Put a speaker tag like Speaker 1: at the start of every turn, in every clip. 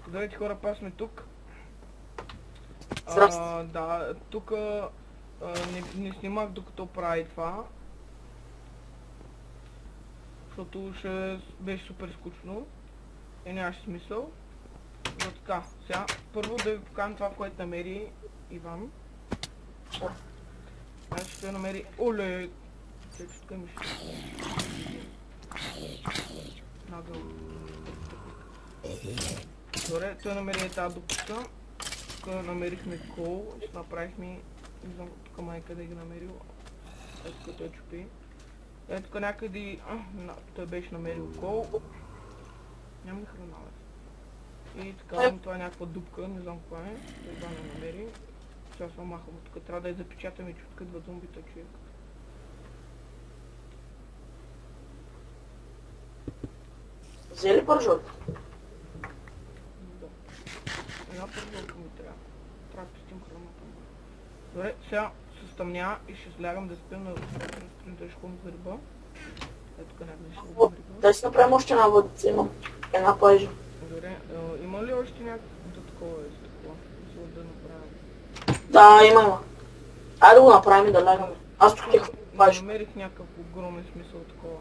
Speaker 1: Здравейте хора, пак сме тук.
Speaker 2: Здрасти.
Speaker 1: Да, тук не снимах докато прави това. Защото ще беше супер скучно. И нямаше смисъл. Но така, сега първо да ви покажем това, което намери Иван. Значи той намери... Оле! Тук имаш... Нагъл. Добре, той намери тази дупка. Тук намерихме кол и ще направихме... Не знам тук май къде ги намерил. Ето тук той чупи. Ето тук някъде... той беше намерил кол. Няма ли храна, бе? И така, това е някаква дупка, не знам каква е. Той това не намери. Сега съм махам от тук. Трябва да я запечатаме, че откъдва зомбита човек.
Speaker 2: Взе ли пържолка?
Speaker 1: Да. Една пържолка ми трябва. Трябва да пестим храната. Добре, сега се стъмня и ще слягам да спим на сутринта ще ходим за риба. Ето тук някъде ще ходим риба.
Speaker 2: Да си направим още една въдица, имам една плежа.
Speaker 1: Добре, има ли още някакво такова да направим?
Speaker 2: Да, има. Айде да го направим и да лягаме. Аз тук тихо плежа.
Speaker 1: Намерих някакъв огромен смисъл такова.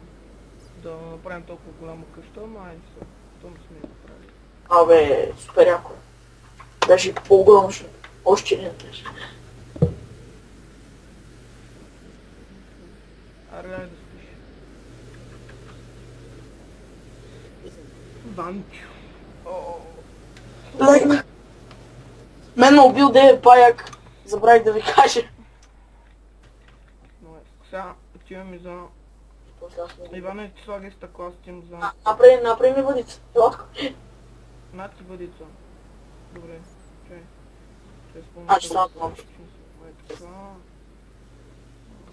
Speaker 1: Да направим толкова голяма къща, ама айде се. То не сме я направили.
Speaker 2: Абе, супер яко. Даже по-огромно ще. Още един плежа.
Speaker 1: Аре, да спиш. Ванчо.
Speaker 2: Легна. Мен ме убил деве паяк. Забравих да ви кажа.
Speaker 1: Сега отиваме за... Иване, ти слагай стъкла, стим за...
Speaker 2: Направи ми въдица. Елатко.
Speaker 1: На ти въдица. Добре, чай.
Speaker 2: Значи става това.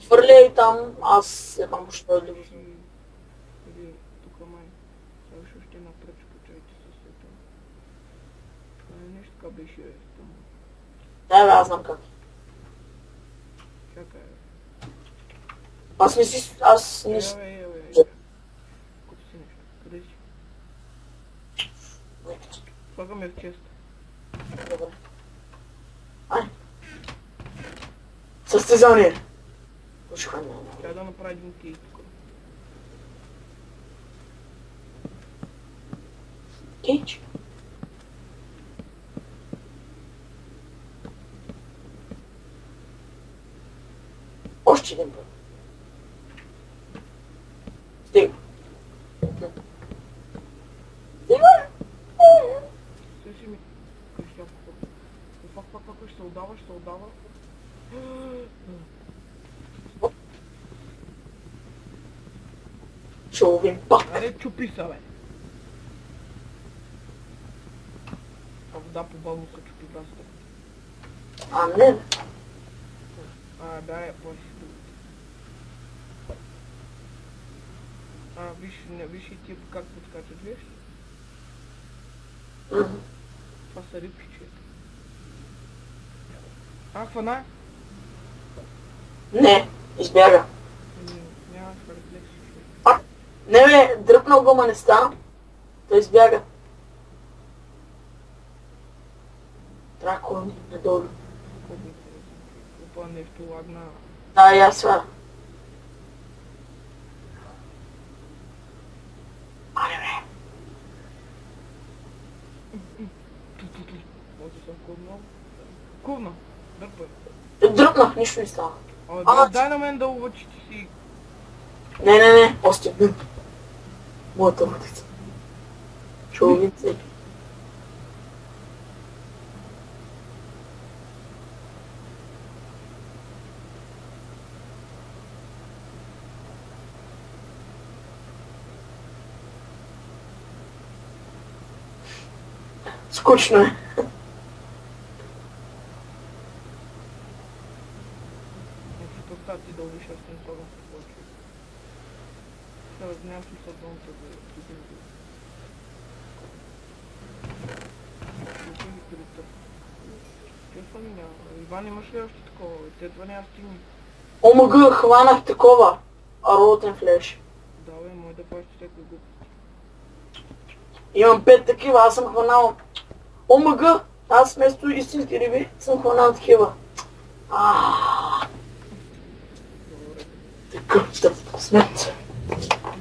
Speaker 2: Хвърляй там, аз едам въобще да ли
Speaker 1: или тук май. Сега ще още една пръчка, чайте със света. Нещо така беше там.
Speaker 2: Да, бе, аз знам как.
Speaker 1: Чакай.
Speaker 2: Аз не си...
Speaker 1: Купи си нещо. Къде си? Слагаме в чест.
Speaker 2: Добре. Ай. Състезание.
Speaker 1: Трябва да направи един кейк тук.
Speaker 2: Кейч? Още един път. Стига. Стига!
Speaker 1: Слушай ми. Пак ще се отдава, ще се отдава.
Speaker 2: Ще ловим пак.
Speaker 1: Аре, чупи се, бе. А вода по-бавно се чупи баста.
Speaker 2: А, не.
Speaker 1: Да, после. Виж и ти как подскачат, виж? Това са рибки, човек. Хвана?
Speaker 2: Не, избяга.
Speaker 1: Няма рефлекси, човек.
Speaker 2: Не бе, дръпнал го, ма не стана. Той избяга. Трябва да ходим надолу.
Speaker 1: Опа, нещо лагна.
Speaker 2: Да, и аз това. Аре, бе.
Speaker 1: Може да съм курнал. Курна, дърпай.
Speaker 2: Дръпнах, нищо не става.
Speaker 1: Дай на мен да увъчи ти си.
Speaker 2: Не, още дъп. Моята въдица. Човице. Скучно е.
Speaker 1: Просто ти да увиш, аз не слагам с повече. Сега нямам смисъл долната да стигим до... Честно ми няма. Иван, имаш ли още такова? Те това няма стигни.
Speaker 2: ОМГ, хванах такова. Ротен флеш.
Speaker 1: Да, бе, може да правиш всякакви глупости.
Speaker 2: Имам 5 такива, аз съм хванал ОМГ! Аз вместо истински риби съм хванал такива. Такъв тъп късмет.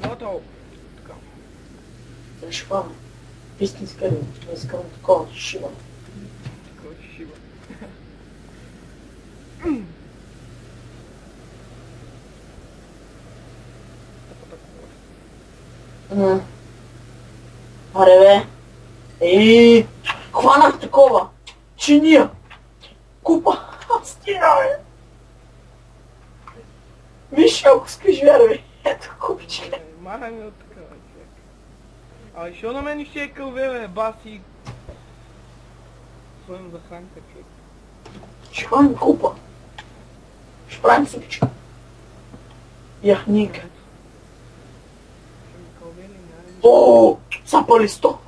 Speaker 1: Готово. Така.
Speaker 2: Да ще хвана. Истинска риба. Не искам такова, ще шибам.
Speaker 1: Такова ще шиба.
Speaker 2: Аре бе. Хванах такова. Чиния. Купа. Стига бе. Виж, ако искаш вярвай. Ето купичка.
Speaker 1: Мара ми от такава човек. Абе, шо на мен ще е кълве, бе, баси. Своим за хранка, човек.
Speaker 2: Ще хванем купа. Ще правим супичка. Яхника.
Speaker 1: Ще ми кълве ли, няма ли?
Speaker 2: О, запали сто.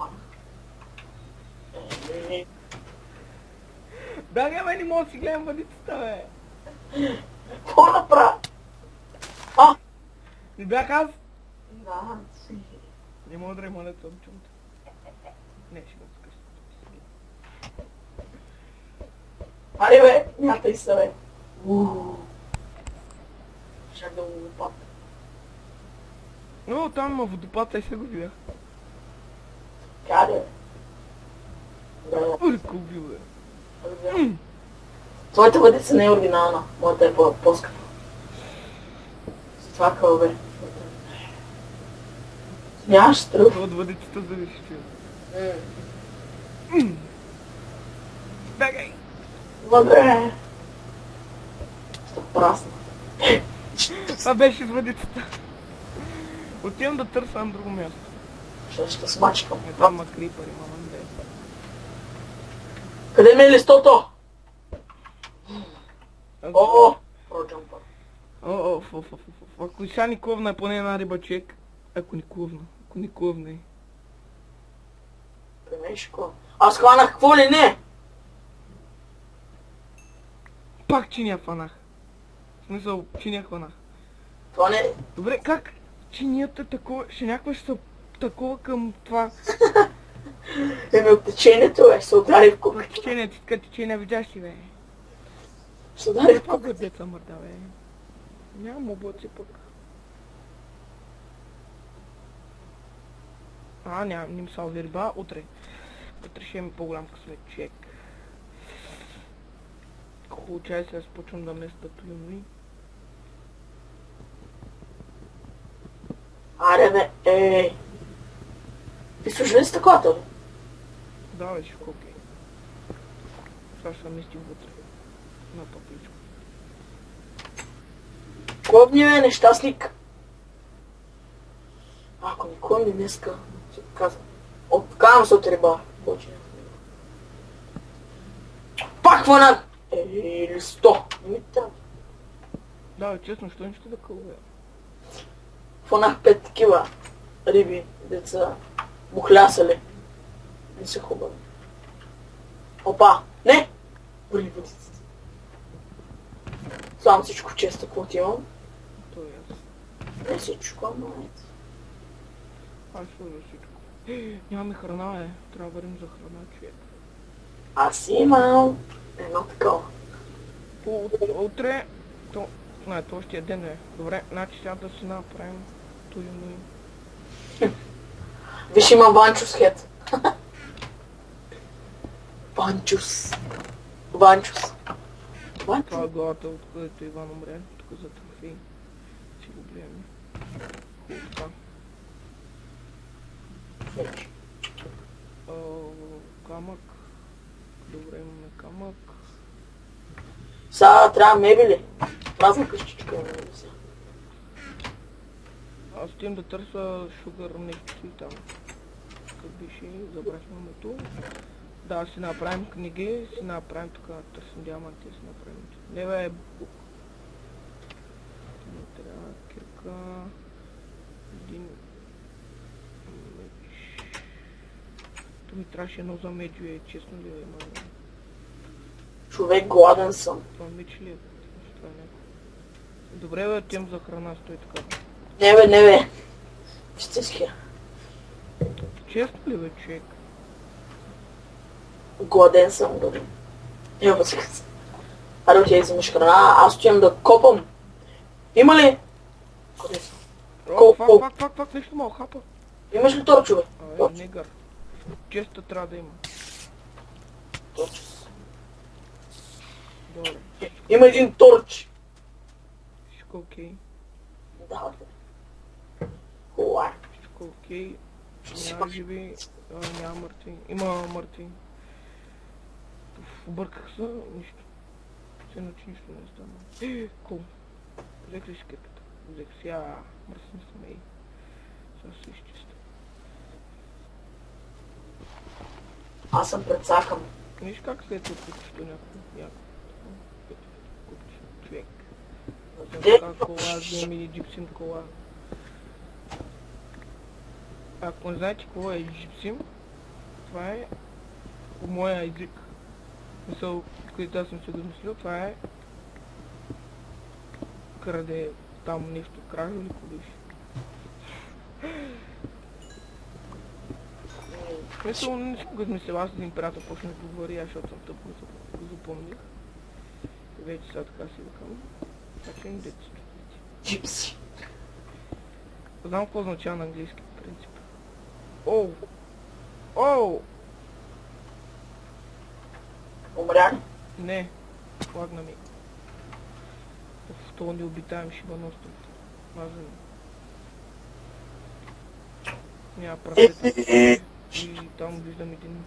Speaker 1: Бягай, бе, не мога да си гледам въдицата, бе.
Speaker 2: Какво направя?
Speaker 1: Не бях аз?
Speaker 2: Да, си.
Speaker 1: Не мога да ремонят от чумта. Не, ще го скъща.
Speaker 2: Аре бе, мятай се бе. Чак да го лопат.
Speaker 1: О, там има водопад, и се го видях.
Speaker 2: Къде бе? Да,
Speaker 1: Ури, куби, бе.
Speaker 2: твоята въдица не е оригинална, моята е по-скъпа. Затова кълбе. Нямаш стръв.
Speaker 1: Това от въдицата зависи, човек.
Speaker 2: М.
Speaker 1: Бягай!
Speaker 2: Въдре. Сто прасна.
Speaker 1: Това беше с въдицата. Отивам да търся на друго място.
Speaker 2: Ще смачкам.
Speaker 1: Не, там има крипъри, мама, не.
Speaker 2: Къде ми е листото? О, проджампър.
Speaker 1: О, ако и сега ни клъвна е поне една риба, човек. Ако ни клъвна е.
Speaker 2: Премешко. Аз хванах какво ли не?
Speaker 1: Пак чиния хванах. В смисъл, чиния хванах.
Speaker 2: Това не...
Speaker 1: Добре, как чинията такова, ще някаква ще са такова към това.
Speaker 2: Еми от течението бе, се удари в купата.
Speaker 1: Течение, ти така течение видяш ли, бе?
Speaker 2: Се удари в
Speaker 1: Колко
Speaker 2: купата.
Speaker 1: деца мърда, бе? Нямам облаци пък. Нямам, не ми са лови риба, утре. Утре ще ми по-голям късмет, чек. Получай се, аз почвам да места туюми.
Speaker 2: Аре бе, ти служи ли с таковата бе?
Speaker 1: Да, бе, ще окей. Сега ще мести вътре. На папличко.
Speaker 2: Клъбни бе, нещастник. Ако не клъбни днеска, ще казвам. Откавам се от риба. Почне. Пак хванах! Листо. Не ми трябва.
Speaker 1: Да, бе, честно, що нищо да кълве?
Speaker 2: Хванах 5 такива риби, деца мухлясали. Не са хубави. Опа! Не! Върни водицата. Само всичко често, каквото имам.
Speaker 1: То е аз.
Speaker 2: Не всичко, но ето.
Speaker 1: Аз ще за всичко. Нямаме храна, бе. Трябва да върнем за храна, човек.
Speaker 2: Аз имам едно такова.
Speaker 1: Утре... Не, то ще е ден, бе. Добре, значи сега да си направим туюми.
Speaker 2: Виж, има Ванчус хед. Ванчус. Ванчус.
Speaker 1: Това е главата, откъдето Иван умре. Тук за трофей. Си го гледаме. Хубаво така. Камък. Добре, имаме камък.
Speaker 2: Сега трябва мебели. Празна къщичка на мебели сега.
Speaker 1: Аз отивам да търся шугър нещо си там. Как беше, забрахме името. Да, си направим книги, си направим тук, търсим диаманти, си направим. Не бе, бук. Не трябва кирка. Един меч. То ми трябваше едно за меч, бе, честно ли е, май.
Speaker 2: Човек, гладен съм.
Speaker 1: Това меч ли е? Това е някакво. Добре, бе, отивам за храна, стой така.
Speaker 2: Не бе, не бе. Истинския.
Speaker 1: Честно ли, бе, човек?
Speaker 2: Гладен съм дори. Ева си. Аре, отидай вземеш храна, аз отивам да копам. Има ли? Къде са?
Speaker 1: О, фак, нещо мога хапа.
Speaker 2: Имаш ли торчове?
Speaker 1: Негър. Често трябва да има.
Speaker 2: Торч.
Speaker 1: Добре.
Speaker 2: Има един торч.
Speaker 1: Всичко окей.
Speaker 2: Да, хуа.
Speaker 1: Всичко окей. Няма живи, няма мъртви. Има мъртви. Обърках се, нищо. Се начи нищо не стана. Кул. Взех ли си кепата? Взех си, мръсни сме и. Сега се изчиста.
Speaker 2: Аз съм предсакан.
Speaker 1: Виж как след купчето някакво купче. Човек. Така кола, вземи и джипсим кола. Ако не знаете какво е джипсим, това е по моя език. Мисъл, където аз съм се домислил, това е краде там нещо, кража или кодиш. Мисъл, не си го измислил, аз един приятел почна да говори, защото съм тъп, го запомних. И вече сега така си викам. Така им деца.
Speaker 2: Джипси.
Speaker 1: Знам какво означава на английски, в принцип. Оу! Оу!
Speaker 2: Умря ли?
Speaker 1: Не, лагна ми. В това необитаем шибаностър. Мазен. Няма прасета. И там виждам един.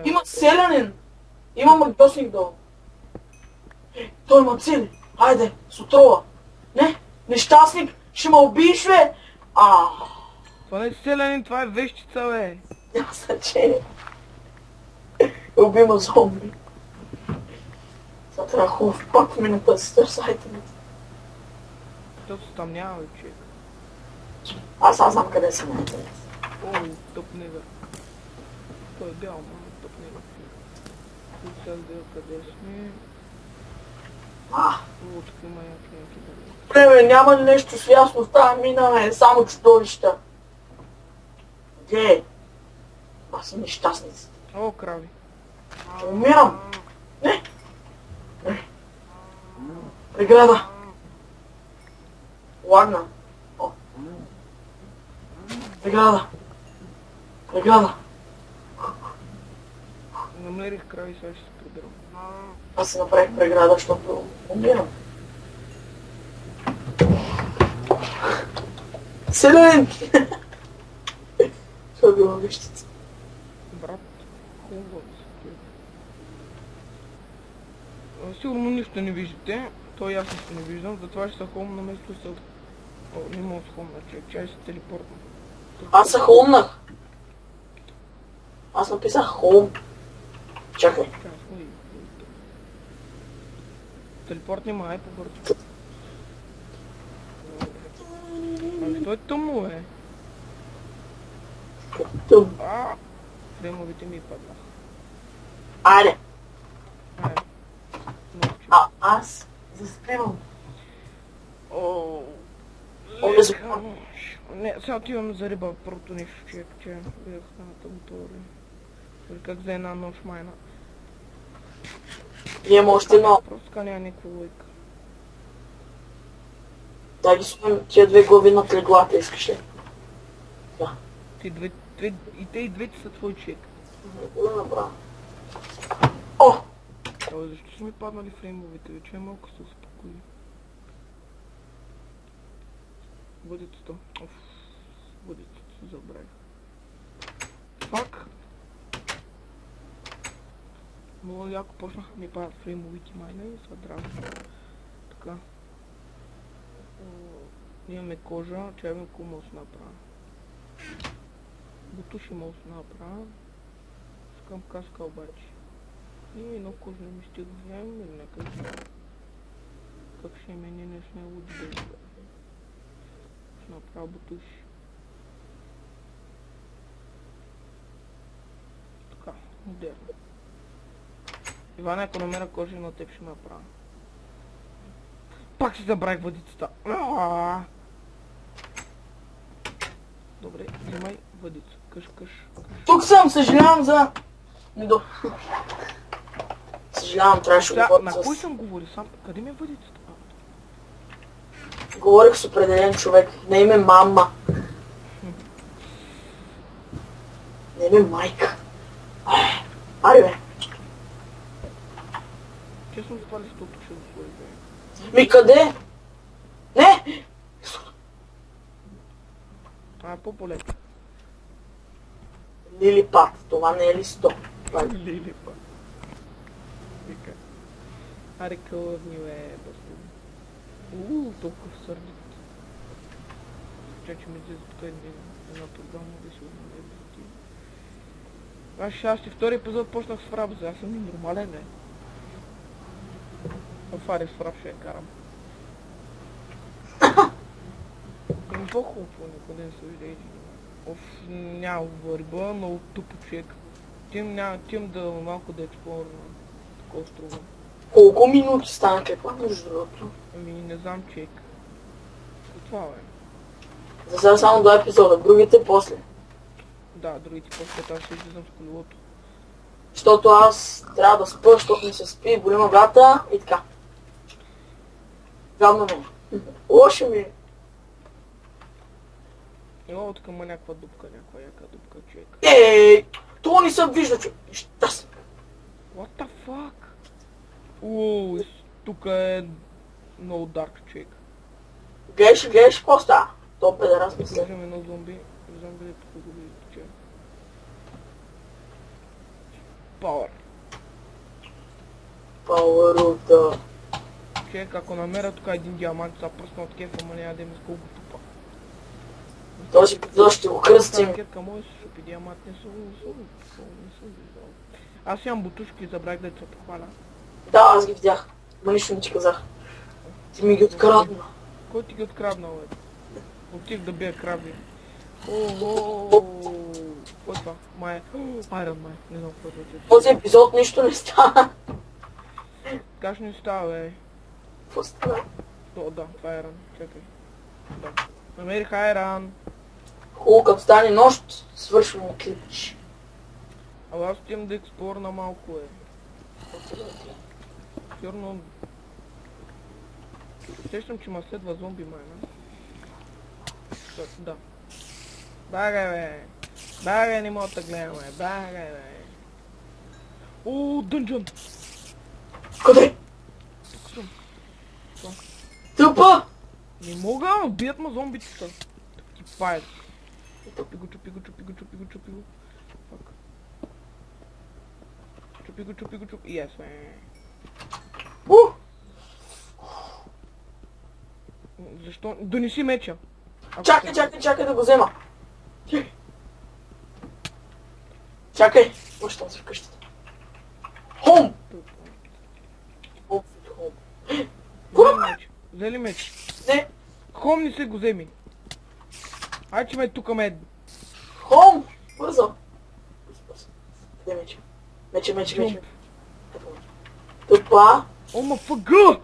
Speaker 2: Има селянин! Има магиосник долу. Той има цели. Хайде, с отрова. Не, нещастник, ще ме убиеш, бе!
Speaker 1: Това не е селянин, това е вещица, бе!
Speaker 2: Няма значение. Убима зомби. Сега трябва хубав пак в минута да си търся айтемите.
Speaker 1: Защото там няма, бе, човек.
Speaker 2: Аз знам къде са айтемите.
Speaker 1: О, тъп негър. Той е бял, мама, тъп негър. Тук сега къде сме. О, тук има някакви дали.
Speaker 2: Бре, няма ли нещо свясно, става минаме, само чудовища. Где? Аз съм нещастници.
Speaker 1: О, крави.
Speaker 2: Умирам! Не! Преграда! Лагна! О. Преграда! Преграда!
Speaker 1: Намерих крави, сега ще се прибирам.
Speaker 2: Аз си направих преграда, защото умирам. Селен! Това е била вещица.
Speaker 1: Брат, хубаво. Сигурно нищо не виждате. То и аз нищо не виждам, затова ще се хомна место се... О, не мога да се хомна, човек, чай се телепортна.
Speaker 2: Аз се хомнах. Аз написах хом. Чакай.
Speaker 1: Телепорт няма, ай по-бързо. Ами що е тъмно, бе?
Speaker 2: Тъм.
Speaker 1: Фреймовите ми паднаха.
Speaker 2: Айде.
Speaker 1: Айде.
Speaker 2: Аз заспивам.
Speaker 1: О,
Speaker 2: не запомня.
Speaker 1: не, сега отивам за риба, първото нещо, човек, че бях на мотори. Как за една нощ майна.
Speaker 2: Имам още едно.
Speaker 1: Просто така няма никаква лойка.
Speaker 2: Да ги сложим тия две глави над леглата, искаш ли? Да.
Speaker 1: И те и двете са твой човек.
Speaker 2: Да направя. О!
Speaker 1: Защо са ми паднали фреймовете, вече малко се успокои. Бъдетото. Бъдетото се забравих. Фак! Много яко почнаха ми падат фреймовите майна и са дразни. Така. Имаме кожа, чайвам какво мога да се направя. Бутуши мога да се направя. Искам каска обаче. И едно кожно ми ще го вземем или някакъв. Как ще име, не сме луди да изберем. Ще направя бутуши. Така, модерно. Иван, ако намеря кожа на теб ще направя. Пак си забравих въдицата. Добре, взимай въдица. къш.
Speaker 2: Тук съм, съжалявам за... Недо. Съжалявам, трябваше да говоря
Speaker 1: На кой
Speaker 2: с...
Speaker 1: съм говорил сам? Къде ми е въдицата?
Speaker 2: Говорих с определен човек. Не име мама. Не име майка. Ари бе.
Speaker 1: Честно това ли стото ще го сложи, бе?
Speaker 2: Ми къде? Не!
Speaker 1: По-полека.
Speaker 2: Лилипад. Това не е ли 100?
Speaker 1: Лилипа. Вика. Аре кълъвни, бе, баси. Толкова сърдит. Че ми излезе тук една програма, да си не е без. Аз втори епизод почнах с фраб, аз съм ненормален, бе. В Ари с фраб ще я карам. Им по-хубаво, никъде не се вижда един. Няма върба, много тупо човек. Тим да малко да експлорна такова струва.
Speaker 2: Колко минути стана каква между другото?
Speaker 1: Ами не знам човек. Това бе.
Speaker 2: За сега само 2 епизода, другите после.
Speaker 1: Да, другите после аз ще излизам с колелото.
Speaker 2: Защото аз трябва да спя, защото ми се спи, голема гата и така. Гадно ми. Лошо ми.
Speaker 1: О, тук има някаква дупка, някаква яка дупка, човек.
Speaker 2: Ей, това не съм виждал, човек. Ща си.
Speaker 1: What the fuck? Ооо, тук е много дарк, човек.
Speaker 2: Гледаш, какво става? То педерас ми се.
Speaker 1: Виждам едно зомби, не знам къде тук го видите, човек. Power.
Speaker 2: Пауърута.
Speaker 1: Човек, ако намеря тук един диамант, са пръсна от кефа, ама няма да има с колко тупа.
Speaker 2: Този епизод ще го кръстим.
Speaker 1: Кирка може да се шупи диамант, не съм виждал. Аз имам бутушки, забрах да се похваля.
Speaker 2: Да, аз ги видях. Ма нищо не ти казах. Ти ми ги открадна.
Speaker 1: Кой ти ги откраднал, бе? Отих да бия краби. Кой това? Май. Айрон Май. Не знам какво е.
Speaker 2: Този епизод нищо не става.
Speaker 1: Как ще не става, бе?
Speaker 2: Какво става?
Speaker 1: О, да, това е Айрон. Чакай. Да. Намерих Айрон.
Speaker 2: Хубаво, като стане нощ, свършваме клипче.
Speaker 1: Ама аз отивам да експлорна малко, бе. Сигурно... Сещам, че ма следва зомби, майна. Да. Багай, бе. Багай, не мога да гледам, бе. Багай, бе. О, дънджън!
Speaker 2: Къде?
Speaker 1: Тук съм.
Speaker 2: Тъпа!
Speaker 1: Не мога, бият ма зомбитата. Ти паят. Чупи го. Фак. Чупи го. Yes, бе. Защо? Донеси меча.
Speaker 2: Чакай да го взема. Чакай. Връщам се в къщата. Хом!
Speaker 1: Взели меч.
Speaker 2: Не.
Speaker 1: Хом не се го вземи. Ай, че ме тука мед.
Speaker 2: Хом! Бързо. Къде мече? Тъпа.
Speaker 1: Ома фъга!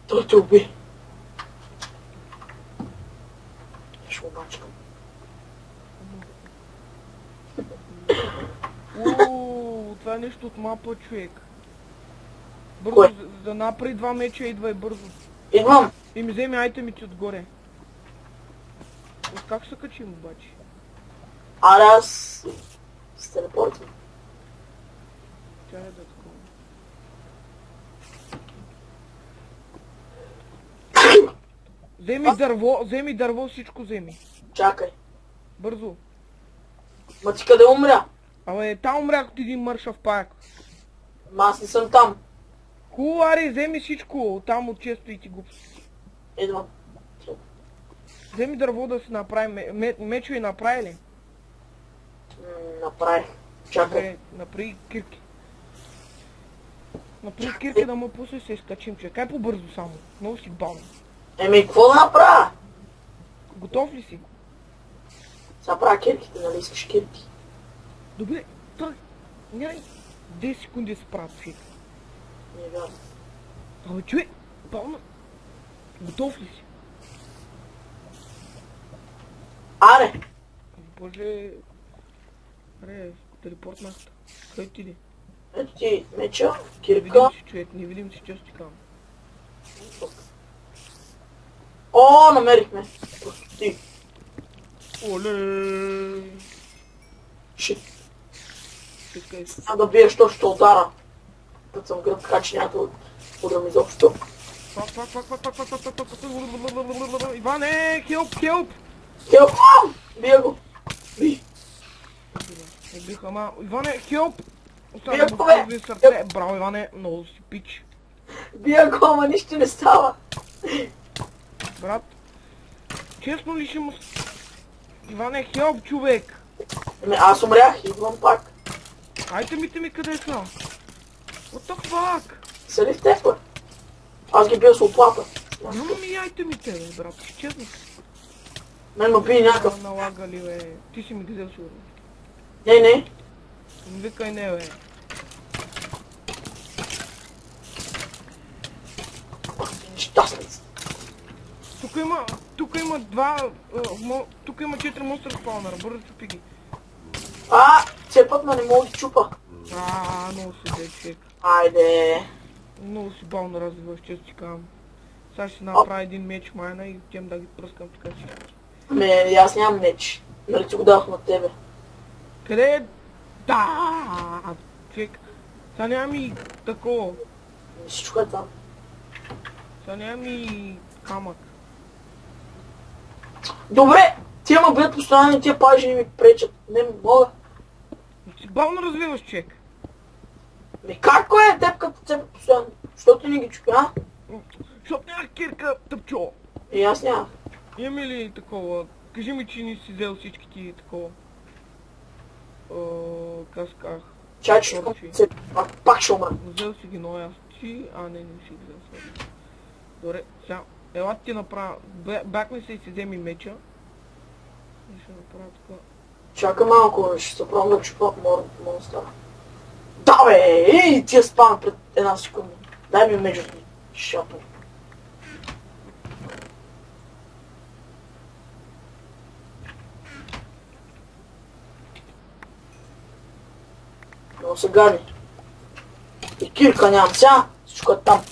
Speaker 2: Той те уби. Ще го бачкам.
Speaker 1: Това е нещо от мапа, човек. Бързо,
Speaker 2: Кое?
Speaker 1: да направи 2 меча, идвай бързо.
Speaker 2: Идвам.
Speaker 1: И ми вземи айтемите отгоре. Как ще се качим обаче?
Speaker 2: Аре аз... с телепортвам.
Speaker 1: Тя е да такова. Вземи дърво, всичко вземи.
Speaker 2: Чакай.
Speaker 1: Бързо.
Speaker 2: Ма ти къде умря?
Speaker 1: Абе, там умрях от един мършав пак.
Speaker 2: Ма аз не съм там.
Speaker 1: Хубаво, аре, вземи всичко, там от често и ти го...
Speaker 2: Идвам.
Speaker 1: Вземи дърво да се направи, мечове направи ли?
Speaker 2: Направих. Чакай.
Speaker 1: Добре, направи кирки. Направи кирки да му после се изкачим, че. Кай по-бързо само, много си бавно.
Speaker 2: Еми, какво да направя?
Speaker 1: Готов ли си?
Speaker 2: Сега правя кирките, нали искаш кирки?
Speaker 1: Добре, той. Нямай 10 секунди да се правят фиг.
Speaker 2: Не е вярно.
Speaker 1: Абе, човек, бавно. Готов ли си?
Speaker 2: Аре!
Speaker 1: Боже... Аре, телепортнах. Къде отиде?
Speaker 2: Ето ти меча,
Speaker 1: Не
Speaker 2: кирка.
Speaker 1: видим си, човек, не видим си, че ти казвам.
Speaker 2: О, намерихме. Прости.
Speaker 1: Оле!
Speaker 2: Шит.
Speaker 1: Чекай.
Speaker 2: Няма да биеш, то ще удара. Като съм гръб, така че няма да удрам изобщо.
Speaker 1: Иване, хелп, хелп!
Speaker 2: Хелп! Бия го! Би!
Speaker 1: Не бих, ама... Иване, хелп!
Speaker 2: Бия
Speaker 1: Остана
Speaker 2: го,
Speaker 1: му
Speaker 2: бе!
Speaker 1: в сърце. Браво, Иване, много си пич.
Speaker 2: Бия го, ама нищо не става.
Speaker 1: Брат, честно ли ще му... Иване, хелп, човек!
Speaker 2: Ами аз умрях, идвам пак.
Speaker 1: Айтемите ми къде са? What the fuck?
Speaker 2: Са ли в теб, бе? Аз ги бия с лопата.
Speaker 1: Нямам и айтемите, бе, брат, честно.
Speaker 2: Мен ме би някакъв.
Speaker 1: Налагали, бе. Ти си ми ги взел сигурно.
Speaker 2: Не, не.
Speaker 1: Не викай не, бе.
Speaker 2: Нещастница.
Speaker 1: Тук има два... Тук има 4 монстър спаунъра, бързо чупи ги.
Speaker 2: Все път ме не мога да чупа.
Speaker 1: Много си бе, човек.
Speaker 2: Айде.
Speaker 1: Много си бал на развиваш, често ти казвам. Сега ще направя един меч майна и отивам да ги пръскам така си.
Speaker 2: Ами аз нямам меч. Нали ти го дадох на тебе?
Speaker 1: Къде е? Да, човек. Сега нямам и такова.
Speaker 2: Всичко е там.
Speaker 1: Сега нямам и камък.
Speaker 2: Добре! Тия ме бият постоянно и тия пажи ми пречат. Не мога.
Speaker 1: Си бавно развиваш, човек.
Speaker 2: Ми как е теб като цепа постоянно? Що ти не ги чупи, а?
Speaker 1: Защото нямах кирка, тъпчо.
Speaker 2: И аз нямах.
Speaker 1: Имаме ли такова? Кажи ми, че не си взел всички ти такова. Касках.
Speaker 2: Чай, че цепа. Пак ще умра.
Speaker 1: Взел си ги, но аз ти... не си ги взел сега. Добре, сега. Ела ти направя. Бакни се и си вземи меча. И ще направя така.
Speaker 2: Чакай малко, ще се пробвам да чупа монстъра. Да бе! Ей, тия спам пред една секунда. Дай ми мечът ми. Шапа. Много се гади. И кирка нямам сега. Всичко е там.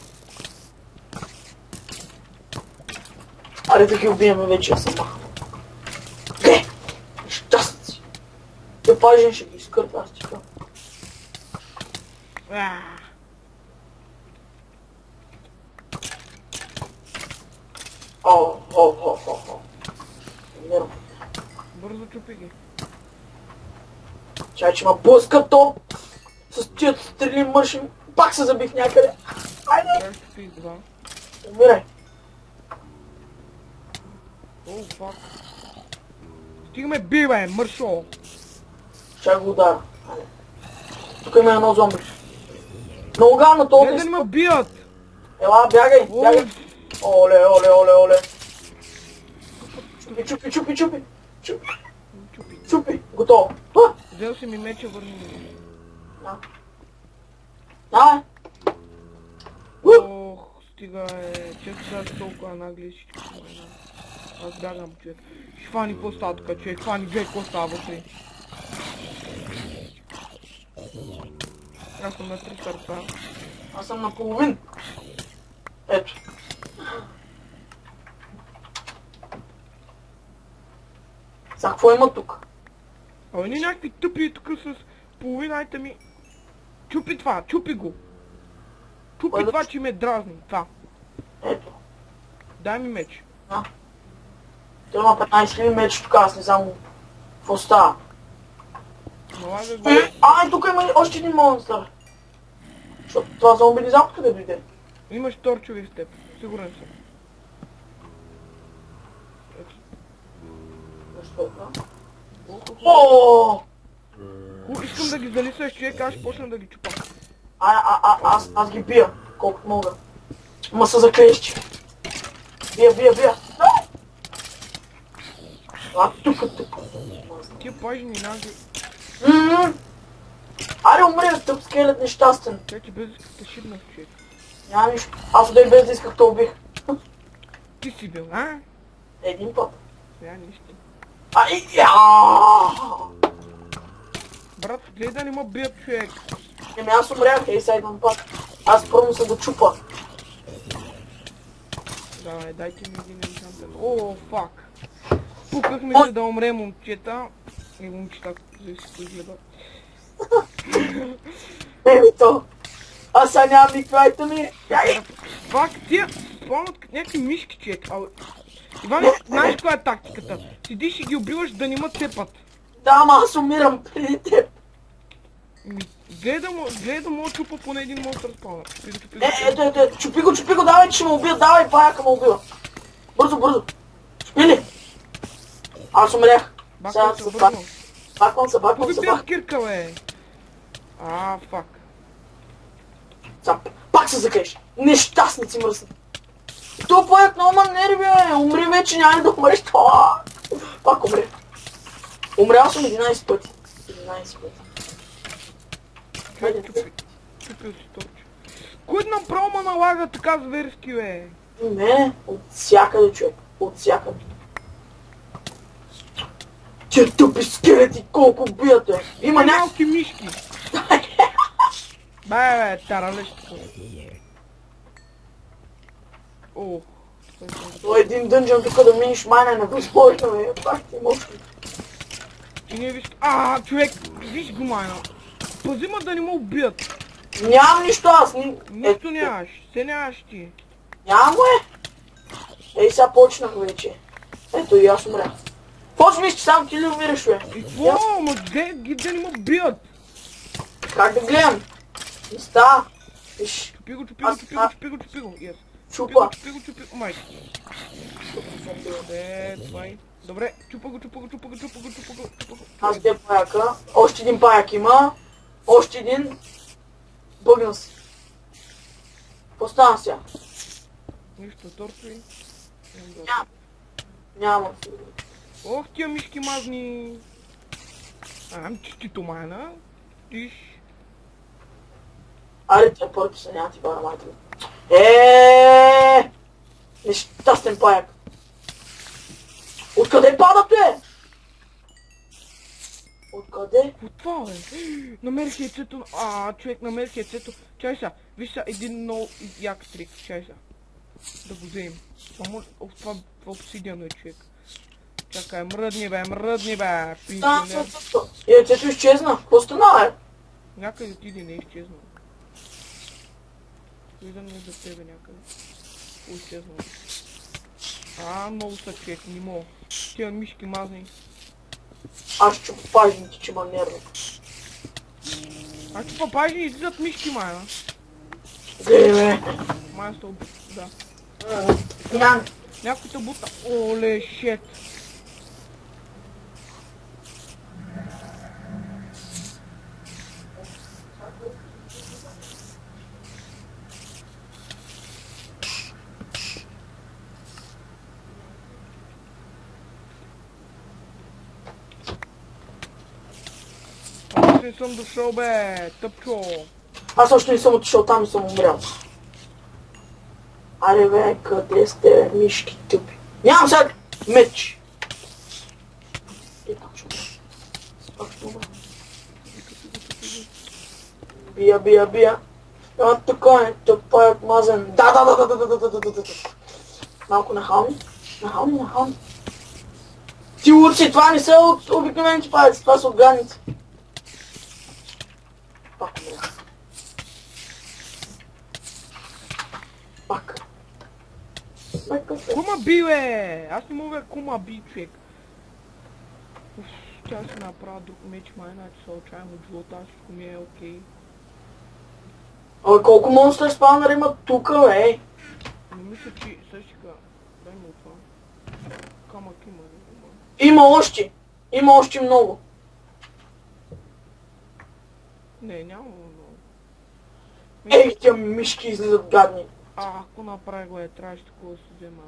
Speaker 2: Аре да ги убиеме вече, я съм махал. Ге! Нещастници. Те пажен ще ги изкърпя, аз ти кажа. О. Умирам.
Speaker 1: Бързо чупи ги.
Speaker 2: Чай, че ма блъска то. С тия стрели мършим. Пак се забих някъде. Айде!
Speaker 1: Трябва да чупи два.
Speaker 2: Умирай.
Speaker 1: О, фак. Стигаме би, бе, мършо.
Speaker 2: Чай го удара. Айде. Тук има едно зомби. Много гадно това.
Speaker 1: Не да не ме бият.
Speaker 2: Ела, бягай,
Speaker 1: О,
Speaker 2: бягай. Оле. Чупи. Чупи. Готово.
Speaker 1: Взел си ми меча, върни ми.
Speaker 2: Давай.
Speaker 1: Ох, стига е. Често са толкова нагли всички. Аз бягам, човек. Ще фани какво става тук, човек. Фани, гледай какво става вътре. Аз съм на 3 сърца.
Speaker 2: Аз съм на половин. Ето. Сега какво има тук?
Speaker 1: Абе, не някакви тъпи тук с половина айтеми. Чупи това, чупи го. Чупи това, че ме дразни. Това.
Speaker 2: Ето.
Speaker 1: Дай ми меч.
Speaker 2: Той има 15 ли меч тук, аз не знам какво става.
Speaker 1: Налагай го.
Speaker 2: Тук има още един монстър. Защото това зомби не знам откъде дойде.
Speaker 1: Имаш торчови в теб. Сигурен съм.
Speaker 2: Защо е това? Ооо!
Speaker 1: Искам да ги залисаш, човек, аз ще почна да ги чупам.
Speaker 2: Аз ги бия, колкото мога. Ма са заклещи. Бия. Тук.
Speaker 1: Тия пажи ни наги.
Speaker 2: Аре, умри, тъп скелет нещастен.
Speaker 1: Тя ти без исках да шибнах, човек.
Speaker 2: Няма нищо. Аз отдей без да исках да убих.
Speaker 1: Ти си бил, а?
Speaker 2: Един път.
Speaker 1: Сега нищо. Брат, гледай да не ме бият, човек.
Speaker 2: Еми аз умрях, сега идвам пак. Аз пробвам се да чупа.
Speaker 1: Давай, дайте ми един енчантен. О, фак. Пукахме се да умре, момчета. И момчета, зависи кой гледа.
Speaker 2: Еми то. Аз сега нямам никакви айтеми.
Speaker 1: Фак, тия спомнят някакви мишки, човек. Иван, знаеш каква е тактиката? Седиш и ги убиваш да не ме цепат.
Speaker 2: Да, ама аз умирам преди теб.
Speaker 1: Гледай да мога чупа поне един монстър спаунър.
Speaker 2: Ето, чупи го, давай, че ще ме убия, давай, паяка ме убива. Бързо. Чупи ли? Аз умрях.
Speaker 1: Баквам се, бързо.
Speaker 2: Баквам се.
Speaker 1: Кой кирка, бе? Фак.
Speaker 2: Пак се закреш. Нещастници мръсни. То паяк много ма нерви, бе. Умри вече, няма да умреш. Пак умре. Умрял съм 11 пъти. 11 пъти.
Speaker 1: Чупил си точно. Кой направо ма налага така зверски, бе?
Speaker 2: Не, от всякъде, човек. От всякъде. Тия тъпи скелети, колко бият, бе. Има
Speaker 1: малки мишки. Бе, таралещко. Ох.
Speaker 2: Това е един дънжън тук да миниш майна е невъзможно, бе. Пак ти мощно.
Speaker 1: И не виж... човек, виж го майна. Пази ма да не ме убият.
Speaker 2: Нямам нищо аз.
Speaker 1: Нищо нямаш. Се нямаш ти.
Speaker 2: Нямам, бе. Сега почнах вече. Ето и аз умрях. Какво мислиш, само ти ли умираш, бе?
Speaker 1: И какво? Ма ги да не ме убият.
Speaker 2: Как да гледам? Не става. Виж.
Speaker 1: Чупи го. Yes.
Speaker 2: Чупа.
Speaker 1: Чупи го. Майка. Това. Добре, чупа го.
Speaker 2: Аз бе паяка. Още един паяк има. Още един. Бъгна си. Какво стана сега?
Speaker 1: Нищо, торци.
Speaker 2: Няма.
Speaker 1: Ох, тия мишки мазни. Чистито майна. Тиш.
Speaker 2: Аре, тия пърки са, няма ти бара майта. Нещастен паяк. Откъде падат, бе? Откъде?
Speaker 1: От това, бе? Намерих яйцето. Човек, намерих яйцето. Чай сега. Виж сега, един много як трик. Чай сега. Да го вземем. Това обсидиано е, човек. Чакай, мръдни, бе. Пенсионер.
Speaker 2: Яйцето изчезна. Какво стана, бе?
Speaker 1: Някъде отиде, не е изчезнал. Виждам не за тебе някъде. Изчезнал. Много са, човек, не мога. Тия мишки мазни.
Speaker 2: Аз чупа пажните, че ма нервно.
Speaker 1: Чупа пажни излизат мишки, майна.
Speaker 2: Гледай, бе.
Speaker 1: Майна сте убит, да.
Speaker 2: Ням.
Speaker 1: Някой те бута. Оле, шет. Аз не съм дошъл, бе, тъпчо.
Speaker 2: Аз още не съм отишъл там и съм умрял. Аре, бе, къде сте, мишки тъпи? Нямам сега меч. Пак ще умря. Бия. Тук е, тъпък мазен. Да. Малко нахални. Ти урци, това не са от обикновените паяци, това са от гадници. Пак умря. Пак.
Speaker 1: Кума би, бе! Аз не мога кума би, човек. Тя си направя друг меч, майна, че се отчаям от живота, всичко ми е окей.
Speaker 2: Абе, колко монстър спаунър има тука, бе?
Speaker 1: Не мисля, че същика. Дай му това. Камък има, не?
Speaker 2: Има още много.
Speaker 1: Не, няма много.
Speaker 2: Ей, тия мишки излизат гадни.
Speaker 1: Ако направи го трябваше такова да се взема,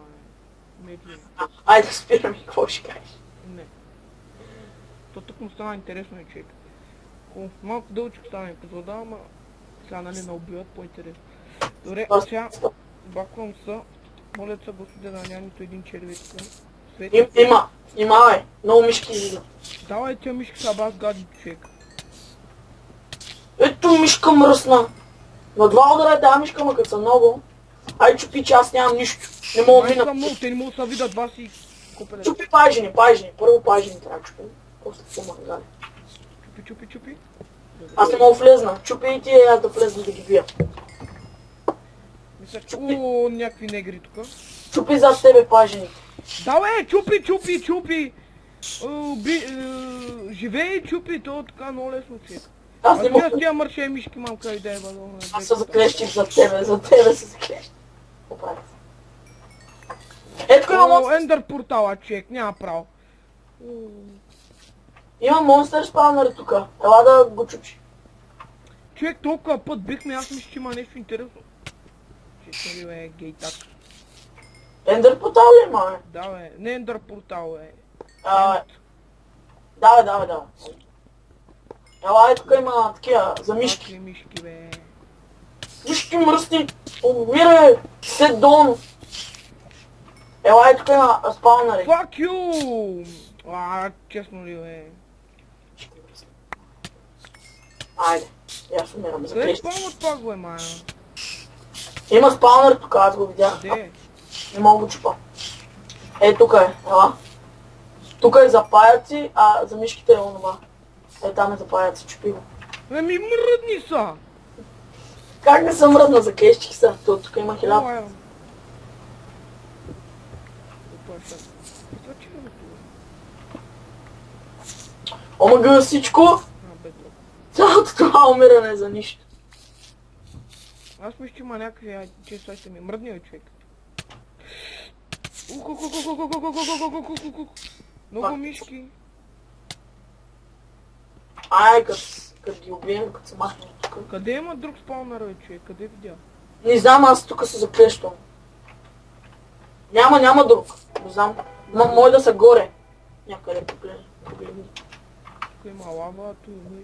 Speaker 1: медиум.
Speaker 2: Айде, спираме, какво ще кажеш?
Speaker 1: Не. То тук му стана интересно, човек. Малко дълчик стана епизода, ама сега нали ме убиват по-интересно. Добре, сега баквам са. Моля се, господи, да няма нито един червец.
Speaker 2: Внимавай, много мишки излизат.
Speaker 1: Давай тя мишки са бас гадни човек.
Speaker 2: Ето мишка мръсна. На два удара е тази мишка, ма като са много. Ай чупи, че аз нямам нищо. Не мога
Speaker 1: Май са
Speaker 2: мина.
Speaker 1: много, те не могат да се видят вас и купеле.
Speaker 2: Чупи пажени. Първо пажени трябва да чупим. После по-мангали.
Speaker 1: Чупи.
Speaker 2: Аз не мога влезна. Чупи и ти аз да влезна да ги бия.
Speaker 1: Мисля, о, някакви негри тук.
Speaker 2: Чупи зад тебе пажени.
Speaker 1: Давай, чупи! Живей и чупи, то е така много лесно човек.
Speaker 2: Аз не мога.
Speaker 1: Аз тия мърше мишки мамка и да е бадо.
Speaker 2: Аз се заклещих за тебе се заклещих. Оправи се. Ето кой има
Speaker 1: О,
Speaker 2: монстър.
Speaker 1: ендър портала човек, няма право.
Speaker 2: Има монстър спаунър тука. Ела да го чупиш.
Speaker 1: Човек, толкова път бихме, аз мисля, че има нещо интересно. Че нали бе, гейтак.
Speaker 2: Ендър портал ли има, бе?
Speaker 1: Да бе, не ендър портал е.
Speaker 2: Давай. Ела, тук има такива за мишки.
Speaker 1: Какви мишки бе.
Speaker 2: Мишки мръсни. Умирай. Сет дон. Ела, тук има спаунъри.
Speaker 1: Fuck you! Честно ли бе.
Speaker 2: Айде. Аз умирам за
Speaker 1: Къде
Speaker 2: клещи.
Speaker 1: спалват пак бе, мая?
Speaker 2: Има спаунър тук, аз го видях.
Speaker 1: Де?
Speaker 2: Не мога го чупа. Е, тук е. Ела. Тук е за паяци, а за мишките е онова. Е, там е за паяци, чупи го.
Speaker 1: Ами мръдни са!
Speaker 2: Как не съм мръдна, за клещих са. Тук има 1000.
Speaker 1: Опа, ще. Това че е това?
Speaker 2: Омага всичко.
Speaker 1: Бедро.
Speaker 2: Цялото това умиране за нищо.
Speaker 1: Аз мисля, че има някакви, че сега ще ми мръдни бе, човек. Много мишки.
Speaker 2: Ай, като ги убием, като се махнем тук.
Speaker 1: Къде има друг спаунър бе, човек? Къде видя?
Speaker 2: Не знам, аз тук се заклещвам. Няма друг. Не знам. Може да са горе. Някъде погледни.
Speaker 1: Тук има лава, тук има...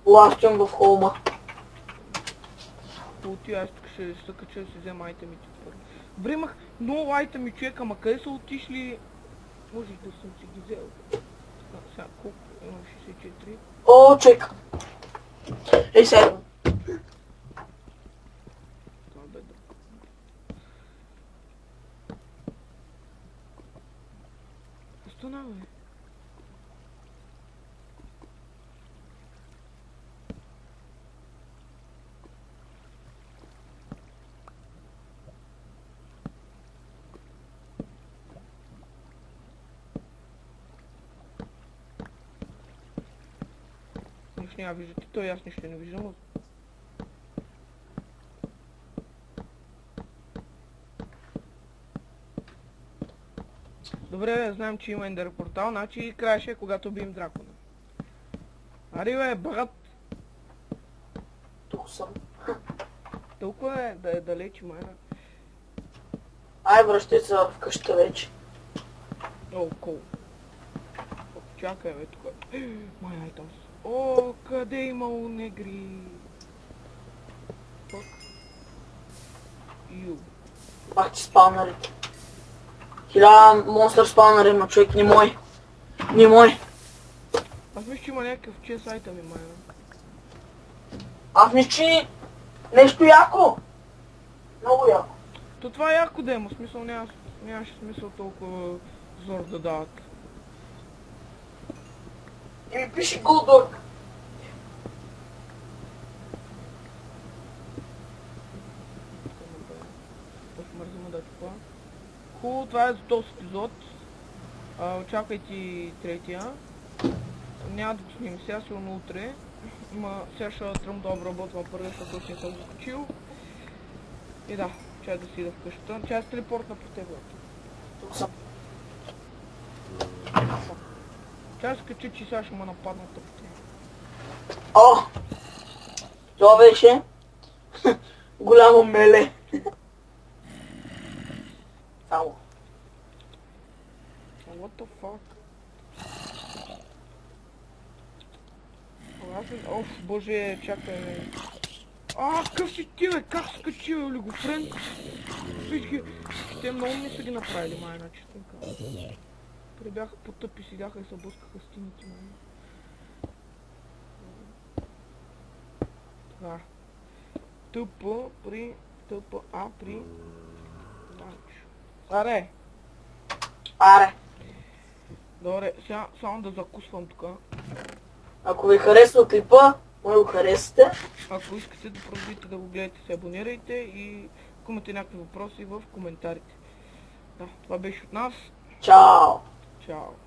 Speaker 2: Лавчам в холма.
Speaker 1: Полти, аз тук ще се кача да си взема айтемите първо. Добре, имах много айтеми, човек, ама къде са отишли? Може да съм си ги взел. Сега, колко? Имам 64.
Speaker 2: О, чек. Ей, сега.
Speaker 1: Това бе да. Остана, бе. Нищо няма виждате, той аз нищо не виждам. Добре, знаем, че има ендър портал, значи края ще е когато бием дракона. Ари бе, брат!
Speaker 2: Тук съм.
Speaker 1: Толкова е да е далеч, майна.
Speaker 2: Ай, връщай се в къща вече.
Speaker 1: О, кол. Чакай, бе, тук. Май, ай там. О, къде е имало негри? Фак. Ю.
Speaker 2: Бах ти спаунърите. 1000 монстър спаунър има, човек, не мой. Не мой.
Speaker 1: Аз мисля, че има някакъв чест айтъм и майна.
Speaker 2: Аз мисля, че нещо яко. Много яко.
Speaker 1: То това е яко да има, смисъл нямаше смисъл толкова зор да дават.
Speaker 2: И ми пише Goldorg.
Speaker 1: Мързима да чупа. Хубаво, това е за този епизод. Очаквайте третия. Няма да го снимем сега, сигурно утре. Сега ще тръм да обработвам първия, защото не съм го качил. И да, чай да си ида в къщата. Чай с телепортна по теб.
Speaker 2: Тук съм.
Speaker 1: Чай се качи, че сега ще ме нападнат тъпите.
Speaker 2: О! Това беше голямо меле. Само.
Speaker 1: What the fuck? Оф, боже, чакай, бе. Какъв си ти, бе? Как се качи, бе, олигофрен? Всички... Те много ми са ги направили, майна, честно казвам. Къде бяха потъпи, седяха и се блъскаха стените, май. Така. ТПА при Ванчо. Аре!
Speaker 2: Аре.
Speaker 1: Добре, сега само да закусвам тук.
Speaker 2: Ако ви харесва клипа, може го харесате.
Speaker 1: Ако искате да продължите да го гледате, се абонирайте и ако имате някакви въпроси в коментарите. Да, това беше от нас.
Speaker 2: Чао!
Speaker 1: Чао!